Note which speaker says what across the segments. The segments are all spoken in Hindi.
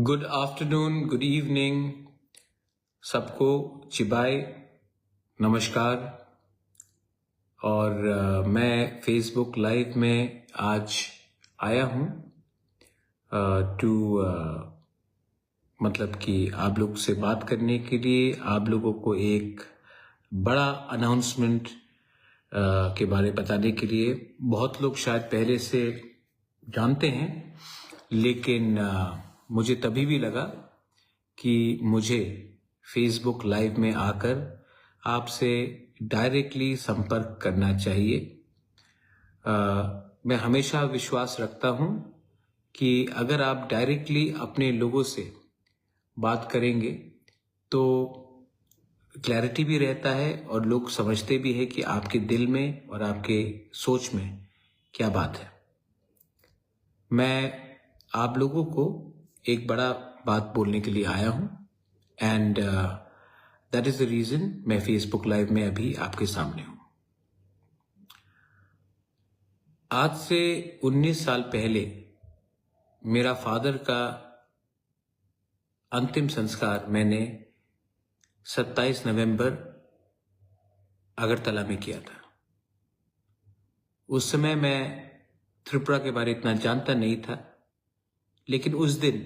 Speaker 1: गुड आफ्टरनून, गुड इवनिंग, सबको चिबाय नमस्कार। और मैं फेसबुक लाइव में आज आया हूँ टू मतलब कि आप लोग से बात करने के लिए, आप लोगों को एक बड़ा अनाउंसमेंट के बारे बताने के लिए। बहुत लोग शायद पहले से जानते हैं, लेकिन मुझे तभी भी लगा कि मुझे फेसबुक लाइव में आकर आपसे डायरेक्टली संपर्क करना चाहिए। मैं हमेशा विश्वास रखता हूं कि अगर आप डायरेक्टली अपने लोगों से बात करेंगे तो क्लैरिटी भी रहता है और लोग समझते भी हैं कि आपके दिल में और आपके सोच में क्या बात है। मैं आप लोगों को एक बड़ा बात बोलने के लिए आया हूं and that is the reason मैं फेसबुक लाइव में अभी आपके सामने हूं। आज से 19 साल पहले मेरा फादर का अंतिम संस्कार मैंने 27 नवंबर अगरतला में किया था। उस समय मैं त्रिपुरा के बारे इतना जानता नहीं था, लेकिन उस दिन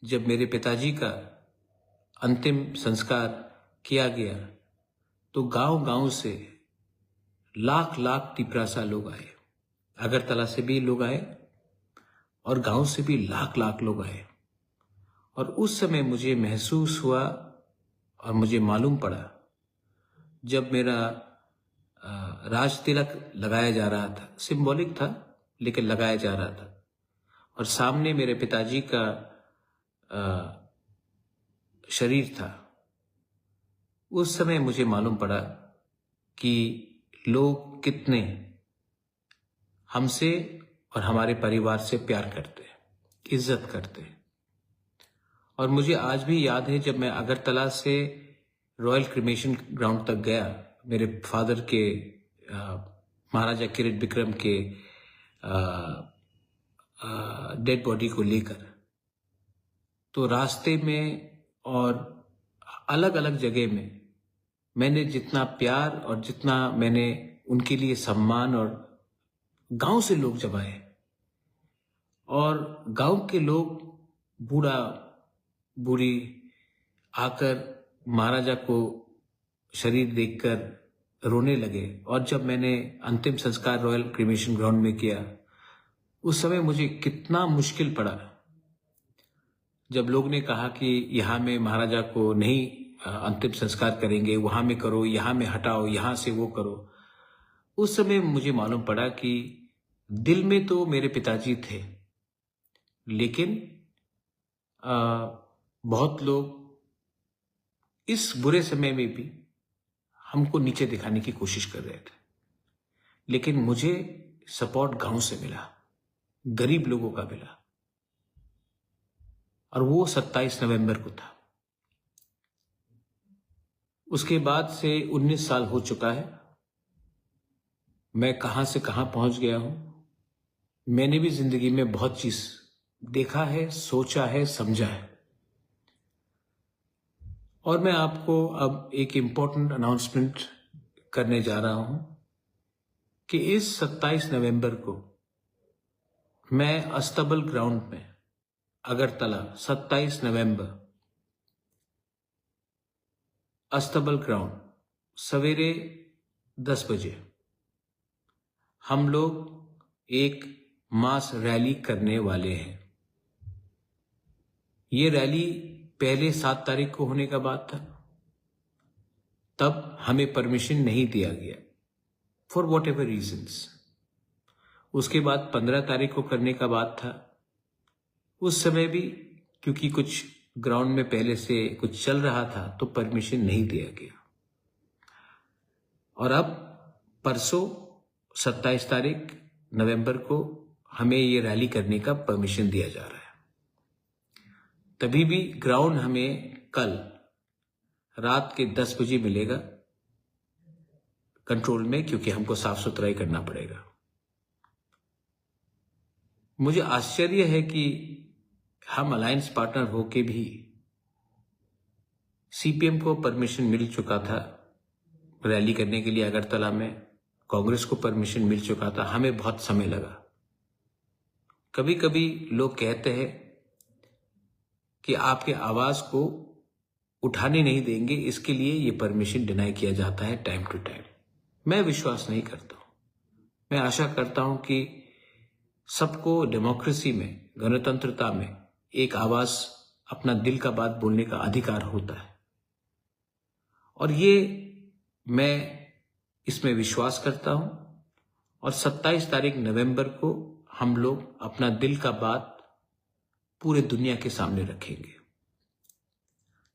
Speaker 1: जब मेरे पिताजी का अंतिम संस्कार किया गया तो गांव-गांव से लाख लाख तिपरासा लोग आए। अगरतला से भी लोग आए और गांव से भी लाख लाख लोग आए। और उस समय मुझे महसूस हुआ और मुझे मालूम पड़ा, जब मेरा राज तिलक लगाया जा रहा था, सिंबॉलिक था लेकिन लगाया जा रहा था, और सामने मेरे पिताजी का शरीर था, उस समय मुझे मालूम पड़ा कि लोग कितने हमसे और हमारे परिवार से प्यार करते हैं, इज्जत करते हैं। और मुझे आज भी याद है, जब मैं अगरतला से रॉयल क्रिमेशन ग्राउंड तक गया मेरे फादर के महाराजा किरीट विक्रम के डेड बॉडी को लेकर, तो रास्ते में और अलग अलग जगह में मैंने जितना प्यार और जितना मैंने उनके लिए सम्मान, और गांव से लोग जब आए और गांव के लोग बूढ़ा बूढ़ी आकर महाराजा को शरीर देखकर रोने लगे। और जब मैंने अंतिम संस्कार रॉयल क्रिमेशन ग्राउंड में किया, उस समय मुझे कितना मुश्किल पड़ा जब लोग ने कहा कि यहाँ में महाराजा को नहीं अंतिम संस्कार करेंगे, वहां में करो, यहाँ में हटाओ, यहाँ से वो करो। उस समय मुझे मालूम पड़ा कि दिल में तो मेरे पिताजी थे, लेकिन बहुत लोग इस बुरे समय में भी हमको नीचे दिखाने की कोशिश कर रहे थे। लेकिन मुझे सपोर्ट गांव से मिला, गरीब लोगों का मिला, और वो 27 नवंबर को था। उसके बाद से 19 साल हो चुका है। मैं कहां से कहां पहुंच गया हूं। मैंने भी जिंदगी में बहुत चीज देखा है, सोचा है, समझा है। और मैं आपको अब एक इंपॉर्टेंट अनाउंसमेंट करने जा रहा हूं कि इस 27 नवंबर को मैं अस्तबल ग्राउंड में, अगरतला, 27 नवंबर अस्तबल ग्राउंड, सवेरे 10 बजे हम लोग एक मास रैली करने वाले हैं। ये रैली पहले 7 तारीख को होने का बात था, तब हमें परमिशन नहीं दिया गया फॉर वॉट एवर रीजन्स। उसके बाद 15 तारीख को करने का बात था, उस समय भी क्योंकि कुछ ग्राउंड में पहले से कुछ चल रहा था तो परमिशन नहीं दिया गया। और अब परसों 27 तारीख नवंबर को हमें ये रैली करने का परमिशन दिया जा रहा है। तभी भी ग्राउंड हमें कल रात के 10 बजे मिलेगा कंट्रोल में, क्योंकि हमको साफ सुथराई करना पड़ेगा। मुझे आश्चर्य है कि हम अलायंस पार्टनर होके भी सीपीएम को परमिशन मिल चुका था रैली करने के लिए अगरतला में, कांग्रेस को परमिशन मिल चुका था, हमें बहुत समय लगा। कभी कभी लोग कहते हैं कि आपके आवाज को उठाने नहीं देंगे, इसके लिए ये परमिशन डिनाई किया जाता है टाइम टू टाइम। मैं विश्वास नहीं करता हूं। मैं आशा करता हूं कि सबको डेमोक्रेसी में, गणतंत्रता में एक आवाज, अपना दिल का बात बोलने का अधिकार होता है, और ये मैं इसमें विश्वास करता हूं। और 27 तारीख नवंबर को हम लोग अपना दिल का बात पूरे दुनिया के सामने रखेंगे।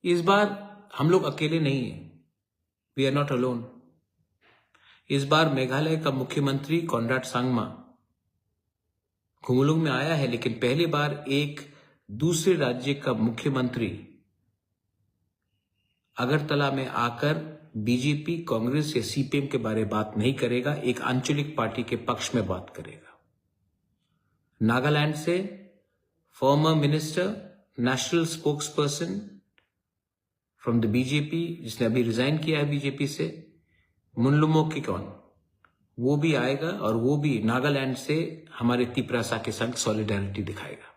Speaker 1: इस बार हम लोग अकेले नहीं हैं, वी आर नॉट अलोन। इस बार मेघालय का मुख्यमंत्री कॉनराड सांगमा खुमुलुंग में आया है, लेकिन पहली बार एक दूसरे राज्य का मुख्यमंत्री अगरतला में आकर बीजेपी, कांग्रेस या सीपीएम के बारे में बात नहीं करेगा, एक आंचलिक पार्टी के पक्ष में बात करेगा। नागालैंड से former minister, national spokesperson from the BJP, जिसने अभी रिजाइन किया है बीजेपी से, मुनलुमो किकॉन, वो भी आएगा और वो भी नागालैंड से हमारे तिप्रासा के संग सॉलिडारिटी दिखाएगा।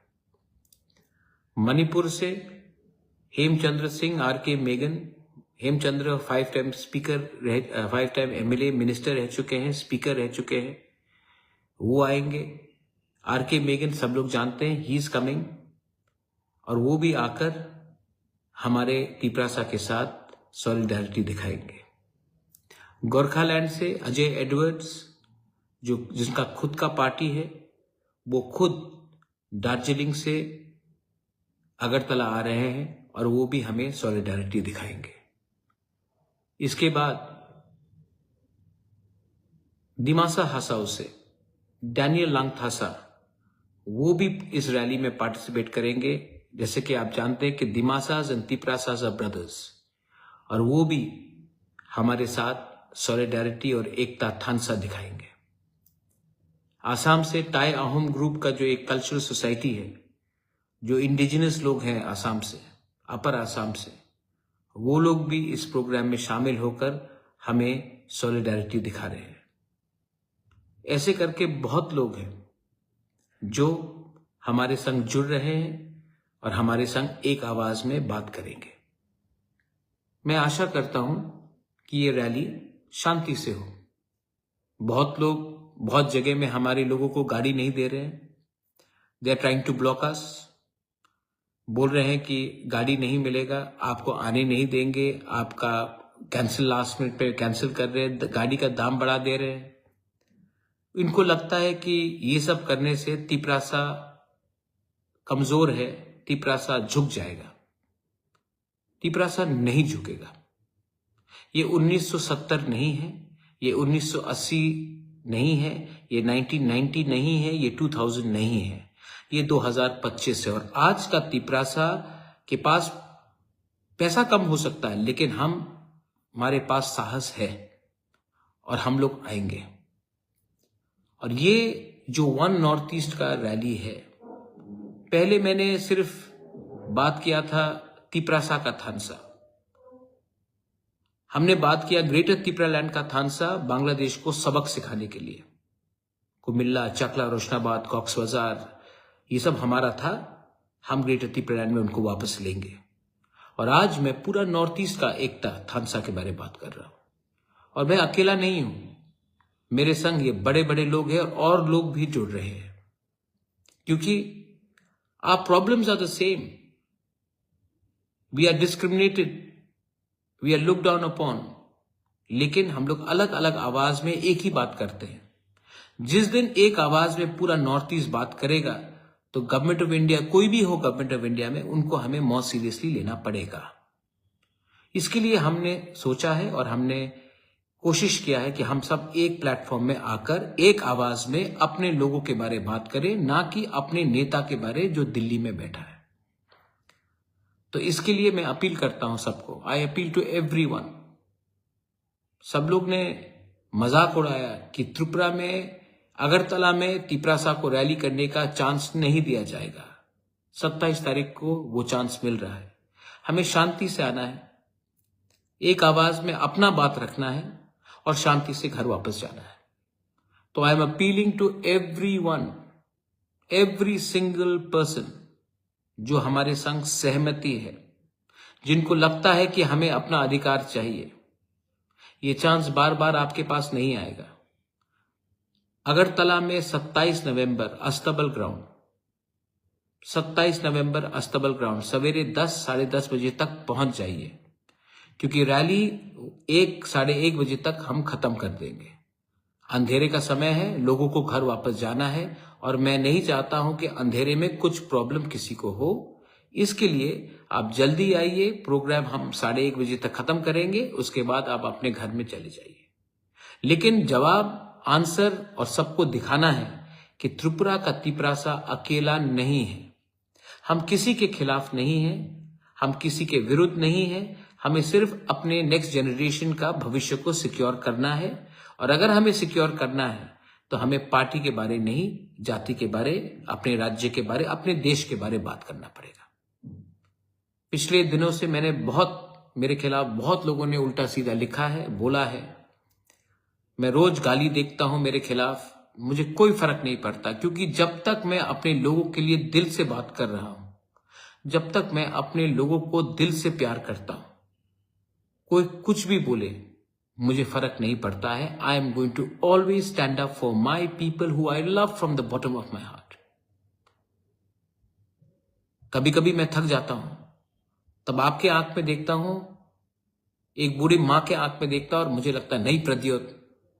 Speaker 1: मणिपुर से हेमचंद्र सिंह, आरके मेगन, Hemchandra 5 time speaker, 5 time MLA, minister रह चुके हैं, स्पीकर रह चुके हैं, वो आएंगे। आरके मेगन सब लोग जानते हैं, ही इज कमिंग, और वो भी आकर हमारे तिप्रासा के साथ सॉलिडारिटी दिखाएंगे। गोरखालैंड से अजय एडवर्ड्स, जिनका खुद का पार्टी है, वो खुद दार्जिलिंग से अगरतला आ रहे हैं और वो भी हमें सॉलिडारिटी दिखाएंगे। इसके बाद दिमासा हसाओ से डैनियल लांगथासा, वो भी इस रैली में पार्टिसिपेट करेंगे। जैसे कि आप जानते हैं कि दिमासाज एंड तिप्रासाज आर ब्रदर्स, और वो भी हमारे साथ सॉलिडारिटी और एकता थानसा दिखाएंगे। आसाम से टाई अहोम ग्रुप का जो एक कल्चरल सोसाइटी है, जो इंडिजिनस लोग हैं आसाम से, अपर आसाम से, वो लोग भी इस प्रोग्राम में शामिल होकर हमें सॉलिडारिटी दिखा रहे हैं। ऐसे करके बहुत लोग हैं जो हमारे संग जुड़ रहे हैं और हमारे संग एक आवाज में बात करेंगे। मैं आशा करता हूं कि ये रैली शांति से हो। बहुत लोग बहुत जगह में हमारे लोगों को गाड़ी नहीं दे रहे हैं, they are trying to block us, बोल रहे हैं कि गाड़ी नहीं मिलेगा, आपको आने नहीं देंगे, आपका कैंसिल, लास्ट मिनट पे कैंसिल कर रहे हैं, गाड़ी का दाम बढ़ा दे रहे हैं। इनको लगता है कि ये सब करने से तिप्रासा कमजोर है, तिप्रासा झुक जाएगा। तिप्रासा नहीं झुकेगा। ये 1970 नहीं है, ये 1980 नहीं है, ये 1990 नहीं है, ये 2000 नहीं है, ये 2025 है। और आज का तिप्रासा के पास पैसा कम हो सकता है, लेकिन हमारे पास साहस है और हम लोग आएंगे। और ये जो वन नॉर्थ ईस्ट का रैली है, पहले मैंने सिर्फ बात किया था तिप्रासा का थानसा, हमने बात किया ग्रेटर तिप्रालैंड का थानसा, बांग्लादेश को सबक सिखाने के लिए। कुमिल्ला, चकला, रोशनाबाद, कॉक्स बाजार, ये सब हमारा था, हम ग्रेटर तिप्रालैंड में उनको वापस लेंगे। और आज मैं पूरा नॉर्थ ईस्ट का एकता थानसा के बारे में बात कर रहा हूं, और मैं अकेला नहीं हूं, मेरे संग ये बड़े बड़े लोग हैं और लोग भी जुड़ रहे हैं, क्योंकि our problems are the same. We are discriminated, we are look down upon, लेकिन हम लोग अलग अलग आवाज में एक ही बात करते हैं। जिस दिन एक आवाज में पूरा नॉर्थ ईस्ट बात करेगा, तो गवर्नमेंट ऑफ इंडिया, कोई भी हो गवर्नमेंट ऑफ इंडिया में, उनको हमें बहुत सीरियसली लेना पड़ेगा। इसके लिए हमने सोचा है और हमने कोशिश किया है कि हम सब एक प्लेटफॉर्म में आकर एक आवाज में अपने लोगों के बारे में बात करें, ना कि अपने नेता के बारे जो दिल्ली में बैठा है। तो इसके लिए मैं अपील करता हूं सबको, आई अपील टू एवरीवन। सब लोग ने मजाक उड़ाया कि त्रिपुरा में, अगरतला में तिप्रासा को रैली करने का चांस नहीं दिया जाएगा। 27 तारीख को वो चांस मिल रहा है। हमें शांति से आना है, एक आवाज में अपना बात रखना है और शांति से घर वापस जाना है। तो I am appealing to everyone, every single person जो हमारे संग सहमति है, जिनको लगता है कि हमें अपना अधिकार चाहिए। ये चांस बार बार आपके पास नहीं आएगा। अगरतला में 27 नवंबर अस्तबल ग्राउंड, 27 नवंबर अस्तबल ग्राउंड सवेरे 10 साढ़े 10 बजे तक पहुंच जाइए, क्योंकि रैली 1 साढ़े 1 बजे तक हम खत्म कर देंगे। अंधेरे का समय है, लोगों को घर वापस जाना है और मैं नहीं चाहता हूं कि अंधेरे में कुछ प्रॉब्लम किसी को हो। इसके लिए आप जल्दी आइए। प्रोग्राम हम 1:30 बजे तक खत्म करेंगे, उसके बाद आप अपने घर में चले जाइए। लेकिन जवाब, आंसर और सबको दिखाना है कि त्रिपुरा का तिपरासा अकेला नहीं है। हम किसी के खिलाफ नहीं हैं, हम किसी के विरुद्ध नहीं हैं। हमें सिर्फ अपने नेक्स्ट जनरेशन का भविष्य को सिक्योर करना है, और अगर हमें सिक्योर करना है तो हमें पार्टी के बारे नहीं, जाति के बारे, अपने राज्य के बारे, अपने देश के बारे बात करना पड़ेगा। पिछले दिनों से मेरे खिलाफ बहुत लोगों ने उल्टा सीधा लिखा है, बोला है। मैं रोज गाली देखता हूं मेरे खिलाफ, मुझे कोई फर्क नहीं पड़ता, क्योंकि जब तक मैं अपने लोगों के लिए दिल से बात कर रहा हूं, जब तक मैं अपने लोगों को दिल से प्यार करता हूं, कोई कुछ भी बोले मुझे फर्क नहीं पड़ता है। I am going to always stand up for my people who I love from the bottom of my heart. कभी कभी मैं थक जाता हूं, तब आपके आंख में देखता हूं, एक बूढ़ी मां के आंख में देखता हूं, और मुझे लगता है नहीं Pradyot,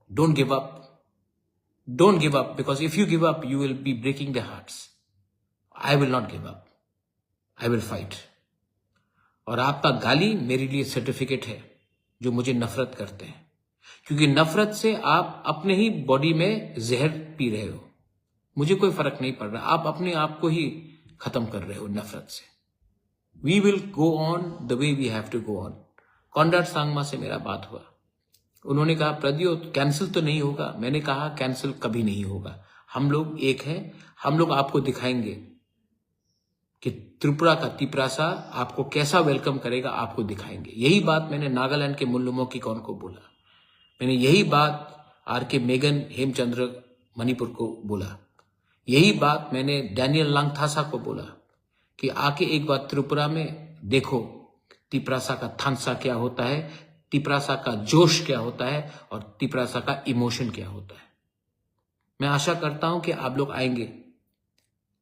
Speaker 1: don't give up, don't give up, because if you give up you will be breaking the hearts. I will not give up, I will fight. और आपका गाली मेरे लिए सर्टिफिकेट है जो मुझे नफरत करते हैं, क्योंकि नफरत से आप अपने ही बॉडी में जहर पी रहे हो। मुझे कोई फर्क नहीं पड़ रहा, आप अपने आप को ही खत्म कर रहे हो नफरत से। We will go on the way we have to go on. Conrad Sangma से मेरा बात हुआ, उन्होंने कहा प्रद्योत कैंसिल तो नहीं होगा। मैंने कहा कैंसिल कभी नहीं होगा, हम लोग एक हैं, हम लोग आपको दिखाएंगे कि त्रिपुरा का तिपरासा आपको कैसा वेलकम करेगा, आपको दिखाएंगे। यही बात मैंने नागालैंड के मुल्लुमो की कौन को बोला, मैंने यही बात आर.के. मेगन हेमचंद्र मणिपुर को बोला, यही बात मैंने डैनियल लांगथासा को बोला कि आके एक बार त्रिपुरा में देखो तिपरासा का थानसा क्या होता है, तिपरासा का जोश क्या होता है और तिपरासा का इमोशन क्या होता है। मैं आशा करता हूं कि आप लोग आएंगे।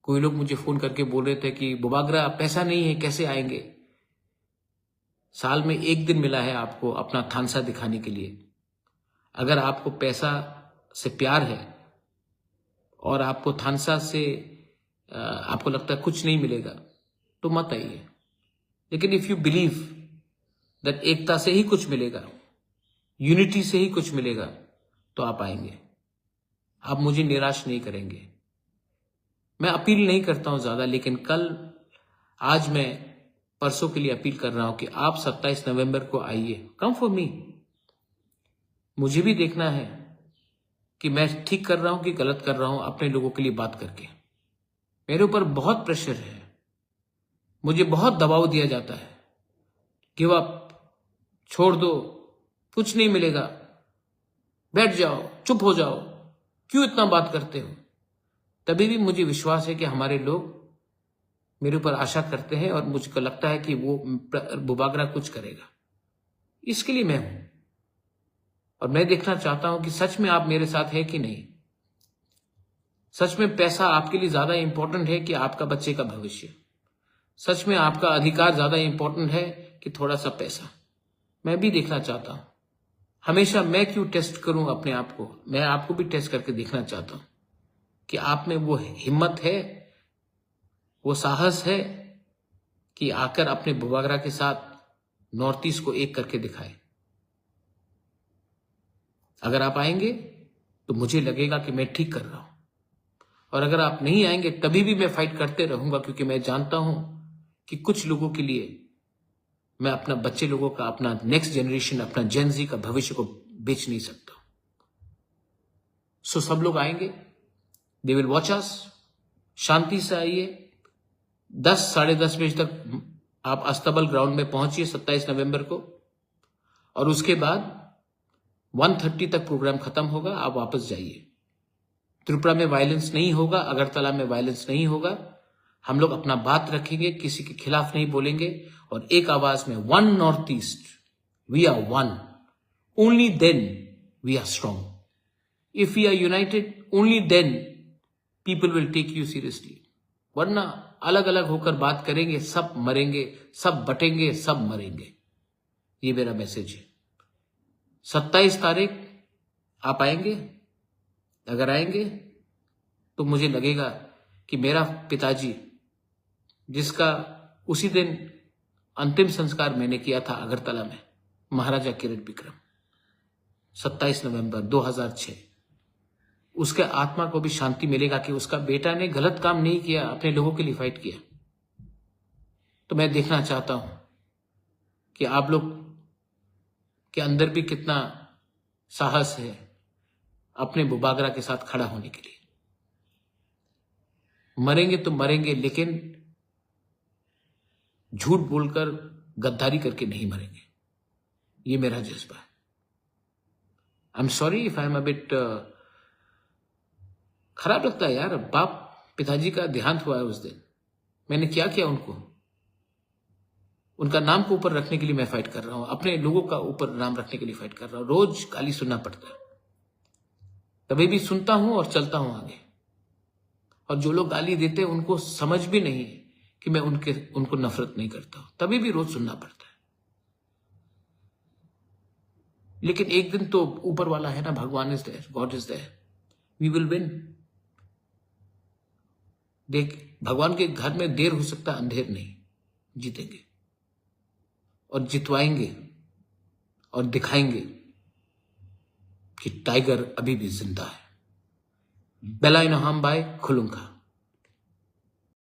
Speaker 1: कोई लोग मुझे फोन करके बोल रहे थे कि बुबागरा पैसा नहीं है, कैसे आएंगे। साल में एक दिन मिला है आपको अपना थानसा दिखाने के लिए। अगर आपको पैसा से प्यार है और आपको थानसा से आपको लगता है कुछ नहीं मिलेगा तो मत आइए। लेकिन इफ यू बिलीव दैट एकता से ही कुछ मिलेगा, यूनिटी से ही कुछ मिलेगा, तो आप आएंगे, आप मुझे निराश नहीं करेंगे। मैं अपील नहीं करता हूं ज्यादा, लेकिन आज मैं परसों के लिए अपील कर रहा हूं कि आप 27 नवंबर को आइए। Come for me. मुझे भी देखना है कि मैं ठीक कर रहा हूं कि गलत कर रहा हूं, अपने लोगों के लिए बात करके। मेरे ऊपर बहुत प्रेशर है, मुझे बहुत दबाव दिया जाता है, गिव अप, छोड़ दो, कुछ नहीं मिलेगा, बैठ जाओ, चुप हो जाओ, क्यों इतना बात करते हो। तभी भी मुझे विश्वास है कि हमारे लोग मेरे ऊपर आशा करते हैं और मुझको लगता है कि वो बुबागरा कुछ करेगा। इसके लिए मैं हूं और मैं देखना चाहता हूं कि सच में आप मेरे साथ है कि नहीं। सच में पैसा आपके लिए ज्यादा इंपॉर्टेंट है कि आपका बच्चे का भविष्य। सच में आपका अधिकार ज्यादा इंपॉर्टेंट है कि थोड़ा सा पैसा। मैं भी देखना चाहता हूं। हमेशा मैं क्यों टेस्ट करूं अपने आप को, मैं आपको भी टेस्ट करके देखना चाहता हूं कि आप में वो हिम्मत है, वो साहस है कि आकर अपने बुबागरा के साथ नॉर्थ ईस्ट को एक करके दिखाए। अगर आप आएंगे तो मुझे लगेगा कि मैं ठीक कर रहा हूं, और अगर आप नहीं आएंगे तभी भी मैं फाइट करते रहूंगा, क्योंकि मैं जानता हूं कि कुछ लोगों के लिए मैं अपना बच्चे लोगों का, अपना नेक्स्ट जनरेशन, अपना जेनजी का भविष्य को बेच नहीं सकता। सो सब लोग आएंगे, दे विल वॉच अस। शांति से आइए, 10 साढ़े 10 बजे तक आप अस्तबल ग्राउंड में पहुंचिए 27 नवंबर को, और उसके बाद 1:30 तक प्रोग्राम खत्म होगा, आप वापस जाइए। त्रिपुरा में वायलेंस नहीं होगा, अगरतला में वायलेंस नहीं होगा। हम लोग अपना बात रखेंगे, किसी के खिलाफ नहीं बोलेंगे, और एक आवाज में one north east, we are one, only then we are strong. If we are united, only then people will take you seriously. वरना अलग अलग होकर बात करेंगे, सब मरेंगे, सब बटेंगे, सब मरेंगे। ये मेरा मैसेज है। 27 तारीख आप आएंगे? अगर आएंगे तो मुझे लगेगा कि मेरा पिताजी, जिसका उसी दिन अंतिम संस्कार मैंने किया था अगरतला में, महाराजा किरीट बिक्रम, 27 नवंबर 2006, उसके आत्मा को भी शांति मिलेगा कि उसका बेटा ने गलत काम नहीं किया, अपने लोगों के लिए फाइट किया। तो मैं देखना चाहता हूं कि आप लोग के अंदर भी कितना साहस है अपने बुबागरा के साथ खड़ा होने के लिए। मरेंगे तो मरेंगे, लेकिन झूठ बोलकर, गद्दारी करके नहीं मरेंगे। ये मेरा जज्बा है। I am sorry if I am a bit, खराब लगता है यार। बाप पिताजी का देहांत हुआ है उस दिन, मैंने क्या किया उनको? उनका नाम को ऊपर रखने के लिए मैं फाइट कर रहा हूं, अपने लोगों का ऊपर नाम रखने के लिए फाइट कर रहा हूं। रोज गाली सुनना पड़ता है, तभी भी सुनता हूं और चलता हूं आगे। और जो लोग गाली देते हैं उनको समझ भी नहीं कि मैं उनको नफरत नहीं करता हूं, तभी भी रोज सुनना पड़ता है। लेकिन एक दिन तो ऊपर वाला है ना, भगवान is there, god is there, we will win. देख, भगवान के घर में देर हो सकता है, अंधेर नहीं। जीतेंगे और जितवाएंगे और दिखाएंगे कि टाइगर अभी भी जिंदा है। बेलाइन हम बाय खुलुंका।